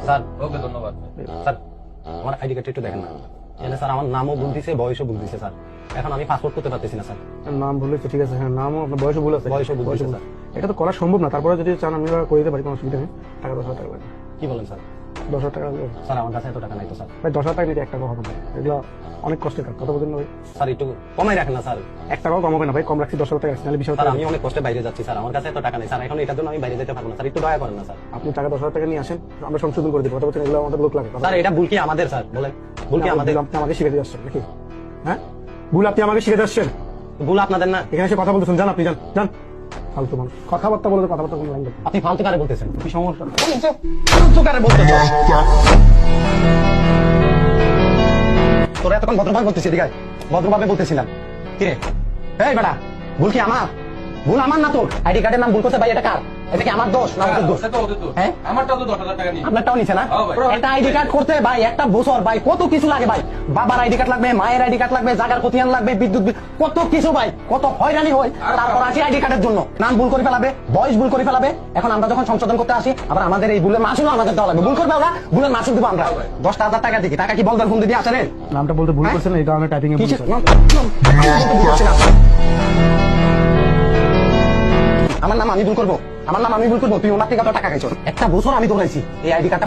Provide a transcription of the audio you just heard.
Sir okay ধন্যবাদ। Sir আমার ID কার্ডটা একটু দেখেন না। এখানে স্যার আমার নামও ভুল দিছে, বয়সও ভুল দিছে স্যার। এখন আমি পাসপোর্ট করতে পারতেছি না স্যার। নাম ভুল হয়েছে, ঠিক আছে, হ্যাঁ নামও আপনার বয়সও ভুল আছে, বয়সও ভুল আছে, স্যার। এটা তো করা সম্ভব না, তারপরে যদি চান আমি করে দিতে পারি, কোনো অসুবিধা নেই। টাকা 10,000 টাকা লাগবে। কি বলেন স্যার? 10,000 টাকা লাগবে স্যার আমার কাছে এত টাকা নাই তো স্যার। ভাই, 10,000 টাকা নিতে 1 টাকাও হবে না, এগুলো অনেক কষ্টের কাজ, কথা বলছেন না ভাই? স্যার একটু কমাই রাখেন না স্যার। 1 টাকাও কম হবে না ভাই, কম রাখছি 10,000 টাকা রাখছি, নাহলে 20,000 স্যার টাকা। আমি অনেক কষ্টে বাইরে যাচ্ছি স্যার, আমার কাছে এত টাকা নেই স্যার। এখন এটার জন্য আমি বাইরে যেতে পারবো না স্যার, একটু দয়া করেন না স্যার। আপনি টাকা 10,000 টাকা নিয়ে আসেন, আমরা সংশোধন করে দিব, কথা বলছেন, এগুলো আমাদের লোক লাগে। স্যার এটা ভুল কি আমাদের স্যার? বলেন ভুল কি আমাদের? আপনি আমাকে শিখে দিয়ে আসছেন নাকি? হ্যাঁ, ভুল আপনি আমাকে শিখে দিয়ে আসছেন? ভুল আপনাদের না? এখানে এসে কথা বলতেছেন, যান আপনি, যান যান। ফালতু মানুষ, কথাবার্তা বলে, কথাবার্তা কোনো লাইন দেখেন। আপনি ফালতু কারে বলতেছেন? কি সমস্যা? ফালতু কারে বলতেছেন? তোরা এতক্ষণ ভদ্রভাবে বলতেছি, এদিকে আয়। ভদ্রভাবে বলতেছিলাম। কিরে এই বেটা, ভুল কি আমার? ভুল আমার না তোর? আইডি কার্ডের নাম ভুল করতে ভাই, এটা কার? এটা কি আমার দোষ না ওদের দোষ? ওটা তো ওদের দোষ। হ্যাঁ? আমারটাও তো 10,000 টাকা নিয়ে। আপনারটাও নিছে না? হ্যাঁ ভাই। একটা আইডি কার্ড করতে ভাই একটা বছর ভাই কত কিছু লাগে ভাই। বাবার আইডি কার্ড লাগবে, মায়ের আইডি কার্ড লাগবে, জাগার খতিয়ান লাগবে, বিদ্যুৎ বিল, কত কিছু ভাই, কত হয়রানি হয়। তারপর আসি আইডি কার্ডের জন্য নাম ভুল করে ফেলাবে, বয়স ভুল করে ফেলাবে। এখন আমরা যখন সংশোধন করতে আসি, আবার আমাদের এই ভুলের মাসুল আমাদের দেওয়া লাগবে। ভুল করবে ওরা, ভুলের মাসুল দেবো আমরা। 10,000 টাকা দিই, টাকা কি বলদার ফোন দিয়ে আসেন? নামটা বলতে ভুল করছেন, এই কারণে টাইপিং এ ভুল কিসের হয়েছে। আমার নাম আমি ভুল করবো? আমার নাম আমি ভুল করবো? তুই ওনার থেকে টাকা খাইছো, একটা বছর আমি দৌড়াইছি এই আইডি কার্ডটা